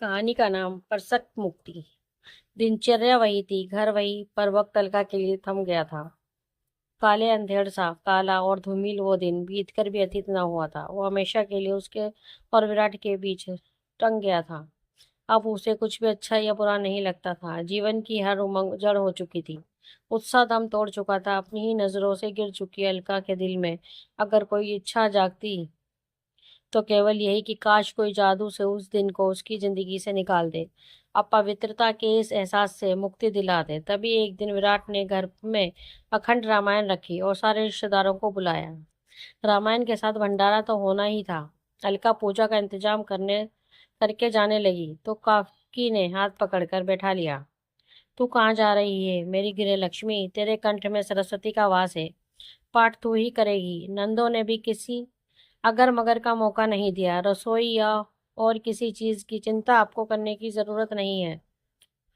कहानी का नाम परसक मुक्ति। दिनचर्या वही थी, घर वही, पर वक्त अलका के लिए थम गया था। काले अंधेर सा काला और धूमिल वो दिन बीतकर भी अतीत न हुआ था। वो हमेशा के लिए उसके और विराट के बीच टंग गया था। अब उसे कुछ भी अच्छा या बुरा नहीं लगता था। जीवन की हर उमंग जड़ हो चुकी थी। उत्साह दम तोड़ चुका था। अपनी ही नजरों से गिर चुकी अलका के दिल में अगर कोई इच्छा जागती तो केवल यही कि काश कोई जादू से उस दिन को उसकी जिंदगी से निकाल दे, अपवित्रता के इस एहसास से मुक्ति दिला दे। तभी एक दिन विराट ने घर में अखंड रामायण रखी और सारे रिश्तेदारों को बुलाया। रामायण के साथ भंडारा तो होना ही था। अलका पूजा का इंतजाम करने करके जाने लगी तो काकी ने हाथ पकड़कर बैठा लिया। तू कहाँ जा रही है मेरी गृह लक्ष्मी? तेरे कंठ में सरस्वती का वास है। पाठ तू ही करेगी। नंदों ने भी किसी अगर मगर का मौका नहीं दिया। रसोई या और किसी चीज की चिंता आपको करने की जरूरत नहीं है।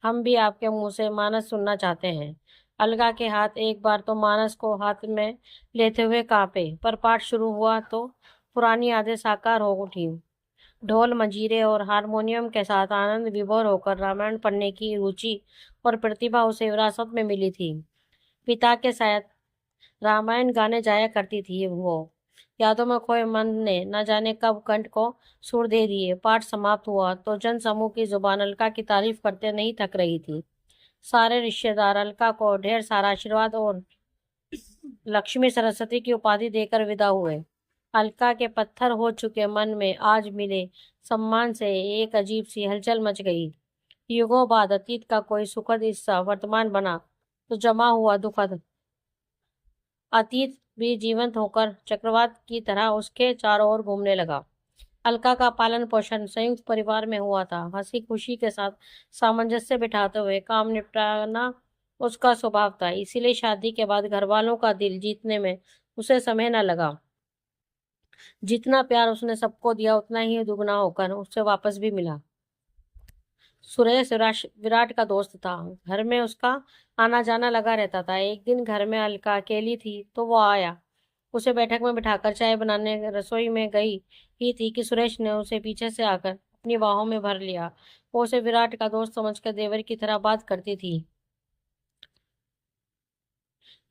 हम भी आपके मुंह से मानस सुनना चाहते हैं। अलगा के हाथ एक बार तो मानस को हाथ में लेते हुए कांपे, पर पाठ शुरू हुआ तो पुरानी यादें साकार हो उठी। ढोल मंजीरे और हारमोनियम के साथ आनंद विभोर होकर रामायण पढ़ने की रुचि और प्रतिभा उसे विरासत में मिली थी। पिता के साथ रामायण गाने जाया करती थी वो। यादों में खोए मन ने न जाने कब कंठ को सुर दे दिए। पाठ समाप्त हुआ तो जन समूह की जुबान अलका की तारीफ करते नहीं थक रही थी। सारे रिश्तेदार अलका को ढेर सारा आशीर्वाद और लक्ष्मी सरस्वती की उपाधि देकर विदा हुए। अलका के पत्थर हो चुके मन में आज मिले सम्मान से एक अजीब सी हलचल मच गई। युगों बाद अतीत का कोई सुखद हिस्सा वर्तमान बना तो जमा हुआ दुखद अतीत भी जीवंत होकर चक्रवात की तरह उसके चारों ओर घूमने लगा। अलका का पालन पोषण संयुक्त परिवार में हुआ था। हंसी खुशी के साथ सामंजस्य बिठाते हुए काम निपटाना उसका स्वभाव था। इसीलिए शादी के बाद घर वालों का दिल जीतने में उसे समय न लगा। जितना प्यार उसने सबको दिया उतना ही दुगना होकर उससे वापस भी मिला। सुरेश विराट का दोस्त था। घर में उसका आना जाना लगा रहता था। एक दिन घर में अलका अकेली थी तो वो आया। उसे बैठक में बिठाकर चाय बनाने रसोई में गई ही थी कि सुरेश ने उसे पीछे से आकर अपनी बाहों में भर लिया। वो उसे विराट का दोस्त समझकर देवर की तरह बात करती थी,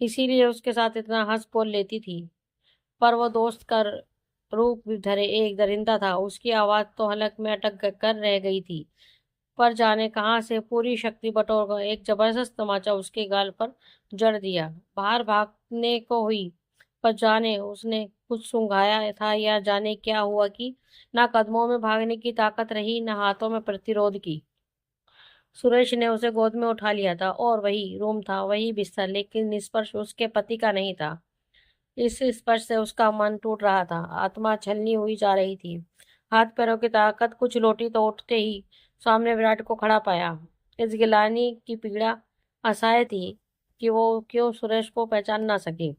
इसीलिए उसके साथ इतना हंस बोल लेती थी। पर वो दोस्त का रूप भी धरे एक दरिंदा था। उसकी आवाज तो हलक में अटक कर रह गई थी, पर जाने कहाँ से पूरी शक्ति बटोर कर एक जबरदस्त तमाचा उसके गाल पर जड़ दिया। बाहर भागने को हुई, पर जाने उसने कुछ सूंघाया था या जाने क्या हुआ कि ना कदमों में भागने की ताकत रही ना हाथों में प्रतिरोध की। सुरेश ने उसे गोद में उठा लिया था और वही रूम था, वही बिस्तर, लेकिन स्पर्श उसके पति का नहीं था। इस स्पर्श से उसका मन टूट रहा था, आत्मा छलनी हुई जा रही थी। हाथ पैरों की ताकत कुछ लौटी तो उठते ही सामने विराट को खड़ा पाया। इस गिलानी की पीड़ा असहाय थी कि वो क्यों सुरेश को पहचान ना सकी।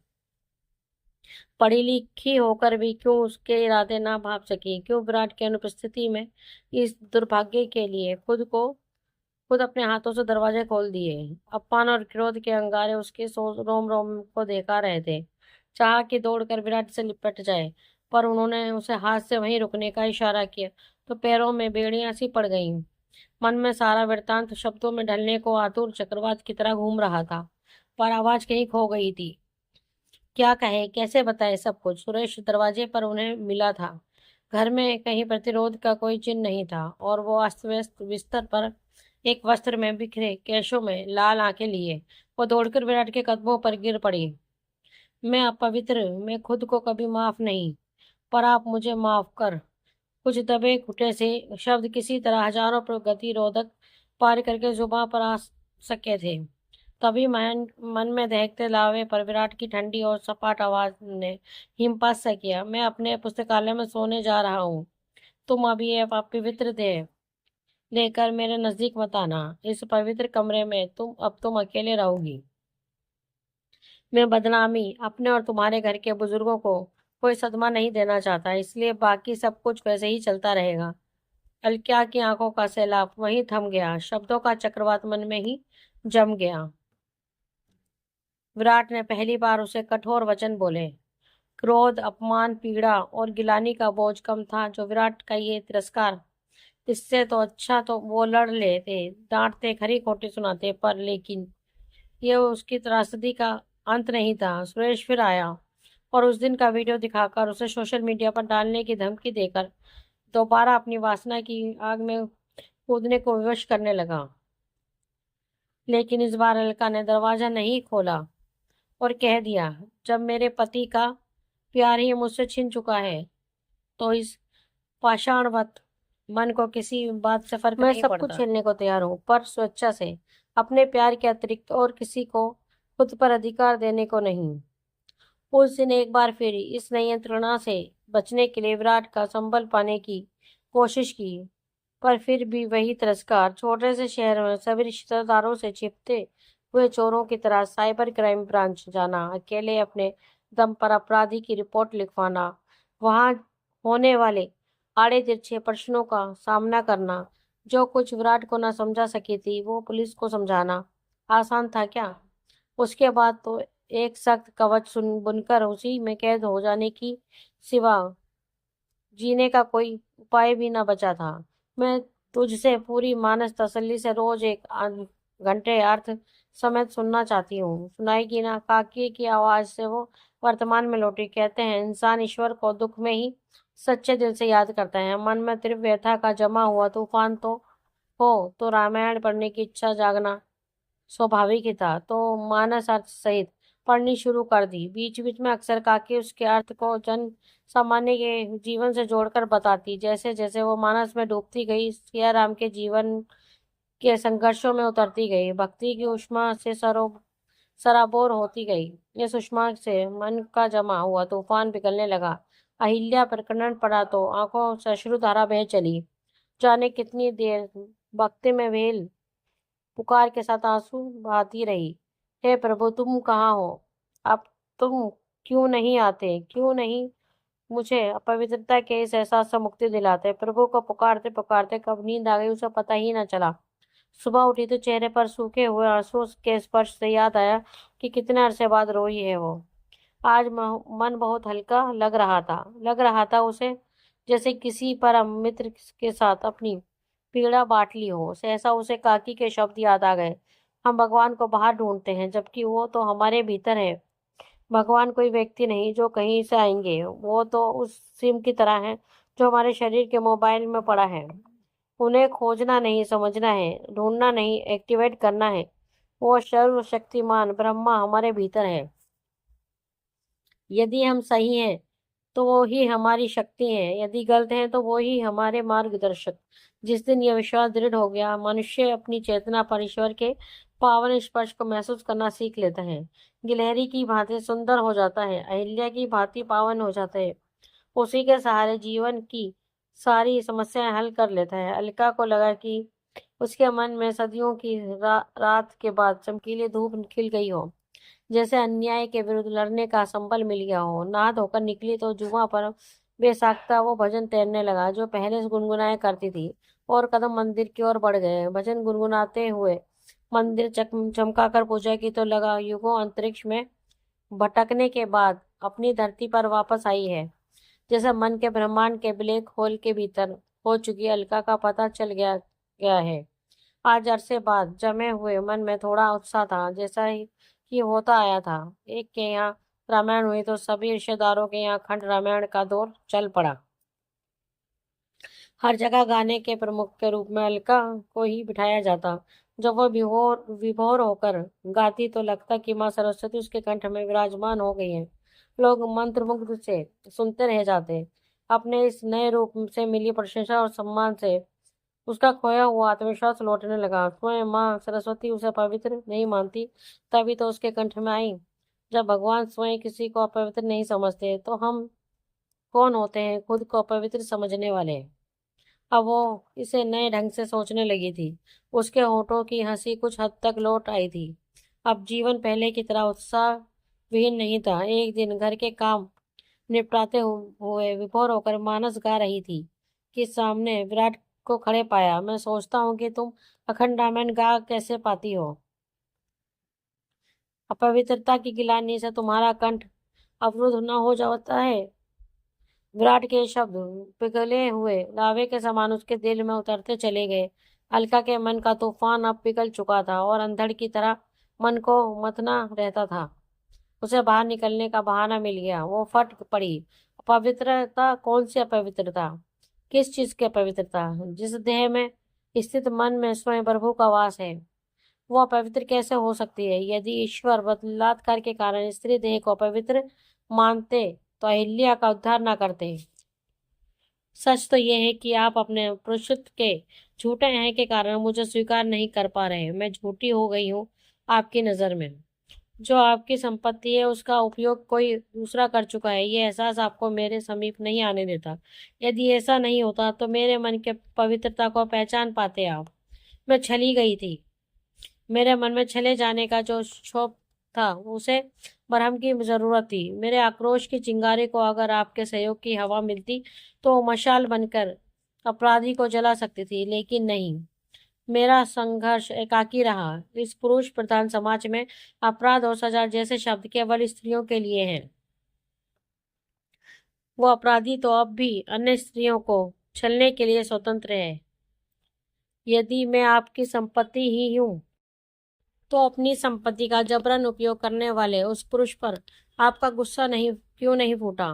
पढ़ी लिखी होकर भी क्यों उसके इरादे ना भाप सकी। क्यों विराट की अनुपस्थिति में इस दुर्भाग्य के लिए खुद अपने हाथों से दरवाजे खोल दिए। अपमान और क्रोध के अंगारे उसके रोम रोम को देखा रहे थे। चाह कि दौड़कर विराट से लिपट जाए, पर उन्होंने उसे हाथ से वहीं रुकने का इशारा किया तो पैरों में बेड़ियां सी पड़ गईं। मन में सारा वृत्तांत शब्दों में ढलने को आतुर चक्रवात की तरह घूम रहा था, पर आवाज कहीं खो गई थी। क्या कहे, कैसे बताए सब कुछ? सुरेश दरवाजे पर उन्हें मिला था। घर में कहीं प्रतिरोध का कोई चिन्ह नहीं था और वो अस्त व्यस्त बिस्तर पर एक वस्त्र में बिखरे केशों में लाल आंखें लिए वो दौड़कर विराट के कदमों पर गिर पड़ी। मैं अपवित्र, मैं खुद को कभी माफ नहीं, पर आप मुझे माफ कर। कुछ दबे घुटे से शब्द किसी तरह हजारों गतिरोधक पार करके जुबान पर आ सके थे। तभी मन में दहकते लावे पर विराट की ठंडी और सपाट आवाज ने हिमपात सा किया। मैं अपने पुस्तकालय में सोने जा रहा हूँ। तुम अभी ये पवित्र देह लेकर मेरे नजदीक मत आना। इस पवित्र कमरे में तुम अकेले रहोगी। मैं बदनामी अपने और तुम्हारे घर के बुजुर्गों को कोई सदमा नहीं देना चाहता, इसलिए बाकी सब कुछ वैसे ही चलता रहेगा। अलक्या की आंखों का सैलाब वहीं थम गया। शब्दों का चक्रवात मन में ही जम गया। विराट ने पहली बार उसे कठोर वचन बोले। क्रोध, अपमान, पीड़ा और गिलानी का बोझ कम था जो विराट का ये तिरस्कार इससे तो अच्छा तो वो लड़ लेते, डांटते, खरी खोटी सुनाते, पर लेकिन ये उसकी त्रासदी का अंत नहीं था। सुरेश फिर आया और उस दिन का वीडियो दिखाकर उसे सोशल मीडिया पर डालने की धमकी देकर दोबारा अपनी वासना की आग में कूदने को विवश करने लगा। लेकिन इस बार अलका ने दरवाजा नहीं खोला और कह दिया, जब मेरे पति का प्यार ही मुझसे छिन चुका है तो इस पाषाणवत मन को किसी बात से फर्क मैं नहीं सब कुछ पड़ता। झेलने को तैयार हूँ, पर स्वेच्छा से, अपने प्यार के अतिरिक्त और किसी को खुद पर अधिकार देने को नहीं। उस दिन एक बार फिर इस नियंत्रणा से बचने के लिए विराट का संबल पाने की कोशिश की, पर फिर भी वही तिरस्कार। छोटे से शहर में सभी रिश्तेदारों से छिपते हुए चोरों की तरह साइबर क्राइम ब्रांच जाना, अकेले अपने दम पर अपराधी की रिपोर्ट लिखवाना, वहां होने वाले आड़े तिरछे प्रश्नों का सामना करना। जो कुछ विराट को न समझा सकी थी वो पुलिस को समझाना आसान था क्या? उसके बाद तो एक सख्त कवच सुन बुनकर उसी में कैद हो जाने की सिवा जीने का कोई उपाय भी न बचा था। मैं तुझसे पूरी मानस तसल्ली से रोज एक घंटे अर्थ समेत सुनना चाहती हूँ। सुनाएगी ना? काकी की आवाज से वो वर्तमान में लौटी। कहते हैं इंसान ईश्वर को दुख में ही सच्चे दिल से याद करता है। मन में तीव्र व्यथा का जमा हुआ तूफान तो हो तो रामायण पढ़ने की इच्छा जागना स्वाभाविक ही था। तो मानस अर्थ सहित पढ़नी शुरू कर दी। बीच बीच में अक्सर काकी उसके अर्थ को जन सामान्य के जीवन से जोड़कर बताती। जैसे जैसे वो मानस में डूबती गई, सिया राम के जीवन के संघर्षों में उतरती गई, भक्ति की उष्मा से सराबोर होती गई। इस उष्मा से मन का जमा हुआ तूफान पिघलने लगा। अहिल्या प्रकरण पड़ा तो आंखों से अश्रुधारा बह चली। जाने कितनी देर भक्ति में वेल पुकार के साथ आंसू बहाती रही। हे प्रभु, तुम कहाँ हो? अब तुम क्यों नहीं आते? क्यों नहीं मुझे अपवित्रता के इस एहसास से मुक्ति दिलाते? प्रभु को पुकारते पुकारते कब नींद आ गई उसे पता ही न चला। सुबह उठी तो चेहरे पर सूखे हुए आंसू के स्पर्श से याद आया कि कितने अरसे बाद रोई है वो। आज मन बहुत हल्का लग रहा था उसे, जैसे किसी परम मित्र के साथ अपनी पीड़ा बांट ली हो। सहसा उसे काकी के शब्द याद आ गए, हम भगवान को बाहर ढूंढते हैं जबकि वो तो हमारे भीतर है। भगवान कोई व्यक्ति नहीं जो कहीं से आएंगे, वो तो उस सिम की तरह है जो हमारे शरीर के मोबाइल में पड़ा है। उन्हें खोजना नहीं, समझना है, ढूंढना नहीं, एक्टिवेट करना है। वो सर्वशक्तिमान ब्रह्मा हमारे भीतर है। यदि हम सही हैं तो वो ही हमारी शक्ति है, यदि गलत हैं तो वो ही हमारे मार्गदर्शक। जिस दिन यह विश्वास दृढ़ हो गया, मनुष्य अपनी चेतना पर ईश्वर के पावन स्पर्श को महसूस करना सीख लेता है। गिलहरी की भांति सुंदर हो जाता है, अहिल्या की भांति पावन हो जाता है। उसी के सहारे जीवन की सारी समस्याएं हल कर लेता है। अलका को लगा कि उसके मन में सदियों की रात के बाद चमकीली धूप खिल गई हो, जैसे अन्याय के विरुद्ध लड़ने का संबल मिल गया हो। नहा धोकर निकली तो जुआ पर बेसाख्ता वो भजन तैरने लगा जो पहले से गुनगुनाया करती थी, और कदम मंदिर की ओर बढ़ गए। भजन गुनगुनाते हुए मंदिर चमकाकर पूजा की तो लगा युगों अंतरिक्ष में भटकने के बाद अपनी धरती पर वापस आई है। जैसे मन के ब्रह्मांड के ब्लैक होल के भीतर हो चुकी अलका का पता चल गया गया है। आज अरसे बाद जमे हुए मन में थोड़ा उत्साह था, जैसा ही कि होता आया था। एक के यहाँ रामायण हुई तो सभी रिश्तेदारों के यहाँ खंड रामायण का दौर चल पड़ा। हर जगह गाने के प्रमुख के रूप में अलका को ही बिठाया जाता। जब वह विभोर विभोर होकर गाती तो लगता कि माँ सरस्वती उसके कंठ में विराजमान हो गई है। लोग मंत्रमुग्ध से सुनते रह जाते। अपने इस नए रूप से मिली प्रशंसा और सम्मान से उसका खोया हुआ आत्मविश्वास लौटने लगा। स्वयं माँ सरस्वती उसे पवित्र नहीं मानती, तभी तो उसके कंठ में आई। जब भगवान स्वयं किसी को अपवित्र नहीं समझते तो हम कौन होते हैं खुद को अपवित्र समझने वाले? अब वो इसे नए ढंग से सोचने लगी थी। उसके होठों की हंसी कुछ हद तक लौट आई थी। अब जीवन पहले की तरह उत्साह विहीन नहीं था। एक दिन घर के काम निपटाते हुए विभोर होकर मानस गा रही थी कि सामने विराट को खड़े पाया। मैं सोचता हूँ कि तुम अखंड रामायण गा कैसे पाती हो? अपवित्रता की गिलानी से तुम्हारा कंठ अवरुद्ध न हो जाता है? विराट के शब्द पिघले हुए लावे के समान उसके दिल में उतरते चले गए। अलका के मन का तूफान अब पिघल चुका था और अंधड़ की तरह मन को मथना रहता था। उसे बाहर निकलने का बहाना मिल गया। वो फट पड़ी। अपवित्रता? कौन सी अपवित्रता? किस चीज की अपवित्रता? जिस देह में स्थित मन में स्वयं प्रभु का वास है, वो अपवित्र कैसे हो सकती है? यदि ईश्वर बलात्कार के कारण स्त्री देह को अपवित्र मानते तो अहिल्या का उद्धार न करते। सच तो यह है कि आप अपने पुरुषत्व के झूठे हैं के कारण मुझे स्वीकार नहीं कर पा रहे। मैं झूठी हो गई हूँ आपकी नजर में। जो आपकी संपत्ति है उसका उपयोग कोई दूसरा कर चुका है, ये एहसास आपको मेरे समीप नहीं आने देता। यदि ऐसा नहीं होता तो मेरे मन के पवित्रता को पहचान पाते आप। मैं छली गई थी। मेरे मन में चले जाने का जो क्षोभ था उसे मरहम की जरूरत थी। मेरे आक्रोश की चिंगारी को अगर आपके सहयोग की हवा मिलती तो मशाल बनकर अपराधी को जला सकती थी, लेकिन नहीं। मेरा संघर्ष एकाकी रहा। इस पुरुष प्रधान समाज में अपराध और सजा जैसे शब्द केवल स्त्रियों के लिए हैं। वो अपराधी तो अब भी अन्य स्त्रियों को छलने के लिए स्वतंत्र है। यदि मैं आपकी संपत्ति ही हूँ तो अपनी संपत्ति का जबरन उपयोग करने वाले उस पुरुष पर आपका गुस्सा नहीं क्यों नहीं फूटा?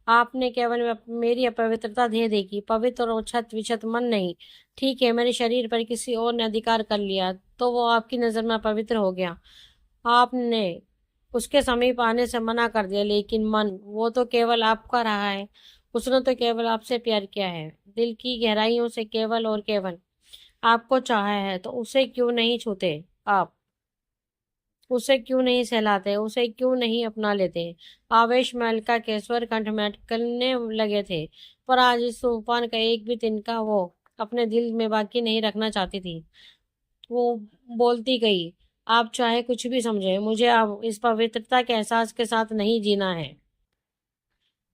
आपने केवल मेरी अपवित्रता दे देखी, पवित्र और छत विछत मन नहीं। ठीक है, मेरे शरीर पर किसी और ने अधिकार कर लिया तो वो आपकी नजर में अपवित्र हो गया। आपने उसके समीप आने से मना कर दिया, लेकिन मन, वो तो केवल आपका रहा है। उसने तो केवल आपसे प्यार किया है, दिल की गहराइयों से केवल और केवल आपको चाहा है। तो उसे क्यों नहीं छूते आप? उसे क्यों नहीं सहलाते? उसे क्यों नहीं अपना लेते? आवेश में अलका के स्वर कंठ में अटकलने लगे थे, पर आज इस तूफान का एक भी तिनका वो अपने दिल में बाकी नहीं रखना चाहती थी। वो बोलती गई, आप चाहे कुछ भी समझे, मुझे अब इस पवित्रता के एहसास के साथ नहीं जीना है।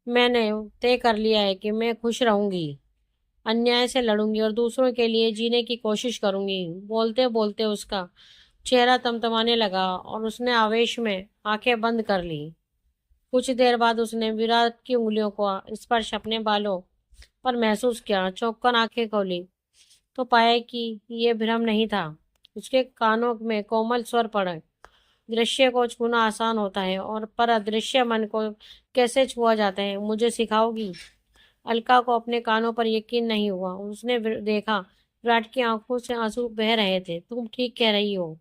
मैंने तय कर लिया है कि मैं खुश रहूंगी, अन्याय से लड़ूंगी और दूसरों के लिए जीने की कोशिश करूंगी। बोलते बोलते उसका चेहरा तमतमाने लगा और उसने आवेश में आंखें बंद कर ली। कुछ देर बाद उसने विराट की उंगलियों को स्पर्श अपने बालों पर महसूस किया। चौंककर आंखें खोली तो पाया कि ये भ्रम नहीं था। उसके कानों में कोमल स्वर पड़े, दृश्य को छूना आसान होता है और पर अदृश्य मन को कैसे छुआ जाता है, मुझे सिखाओगी? अलका को अपने कानों पर यकीन नहीं हुआ। उसने देखा विराट की आंखों से आंसू बह रहे थे। तुम ठीक कह रही हो।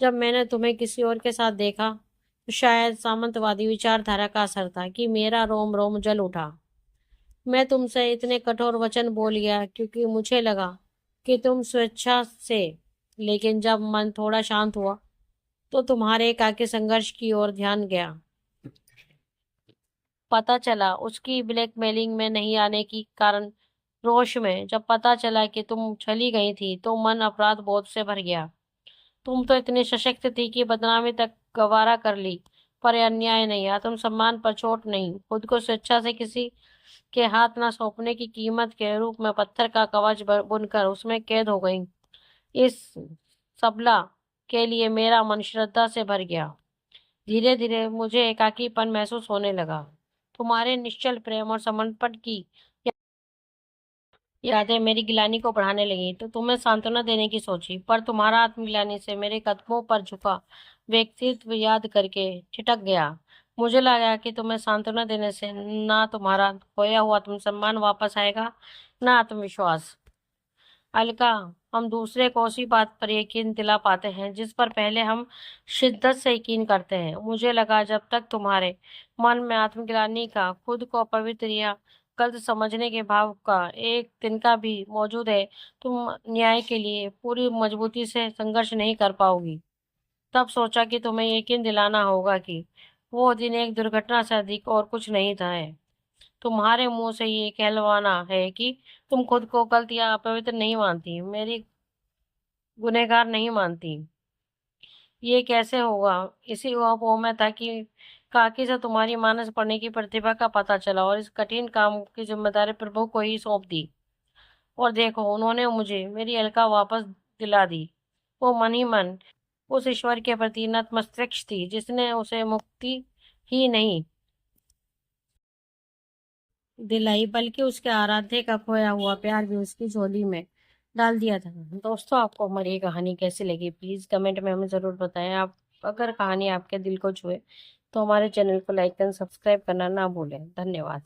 जब मैंने तुम्हें किसी और के साथ देखा तो शायद सामंतवादी विचारधारा का असर था कि मेरा रोम रोम जल उठा। मैं तुमसे इतने कठोर वचन बोल गया क्योंकि मुझे लगा कि तुम स्वेच्छा से, लेकिन जब मन थोड़ा शांत हुआ तो तुम्हारे एकाकी संघर्ष की ओर ध्यान गया। पता चला उसकी ब्लैकमेलिंग में नहीं आने की कारण रोष में। जब पता चला कि तुम चली गई थी तो मन अपराध बोध से भर गया। तुम तो इतनी सशक्त थी कि बदनामी तक गवारा कर ली, पर यह अन्याय नहीं, आत्मसम्मान पर चोट नहीं। खुद को स्वेच्छा से किसी के हाथ न सौंपने की कीमत के रूप में पत्थर का कवच बुनकर उसमें कैद हो गई। इस सबला के लिए मेरा मन श्रद्धा से भर गया। धीरे धीरे मुझे एकाकीपन महसूस होने लगा। तुम्हारे निश्चल प्रेम और समर्पण की यादें मेरी गिलानी को बढ़ाने लगी। तो तुम्हें सांत्वना देने की सोची, पर तुम्हारा आत्मगिलानी से मेरे कदमों पर झुका व्यक्तित्व याद करके ठिठक गया। मुझे लगा कि तुम्हें सांत्वना देने से ना तुम्हारा खोया हुआ आत्मसम्मान वापस आएगा, ना आत्मविश्वास। अलका, हम दूसरे को उसी बात पर यकीन दिला पाते हैं जिस पर पहले हम शिद्दत से यकीन करते हैं। मुझे लगा जब तक तुम्हारे मन में आत्मग्लानि का, खुद को अपवित्र या गलत समझने के भाव का एक तिनका भी मौजूद है, तुम न्याय के लिए पूरी मजबूती से संघर्ष नहीं कर पाओगी। तब सोचा कि तुम्हें यकीन दिलाना होगा कि वो दिन एक दुर्घटना से अधिक और कुछ नहीं था। है तुम्हारे मुंह से ये कहलवाना है कि तुम खुद को गलत या अपवित्र नहीं मानती, मेरी गुनहगार नहीं मानती। ये कैसे होगा? इसी वो में था कि काकी से तुम्हारी मानस पढ़ने की प्रतिभा का पता चला और इस कठिन काम की जिम्मेदारी प्रभु को ही सौंप दी। और देखो, उन्होंने मुझे मेरी अलका वापस दिला दी। वो मन ही मन उस ईश्वर के प्रति नतमस्तक थी जिसने उसे मुक्ति ही नहीं दिलाई, बल्कि उसके आराध्य का खोया हुआ प्यार भी उसकी झोली में डाल दिया था। दोस्तों, आपको हमारी ये कहानी कैसी लगी, प्लीज कमेंट में हमें जरूर बताएं। आप अगर कहानी आपके दिल को छुए तो हमारे चैनल को लाइक एंड सब्सक्राइब करना ना भूलें। धन्यवाद।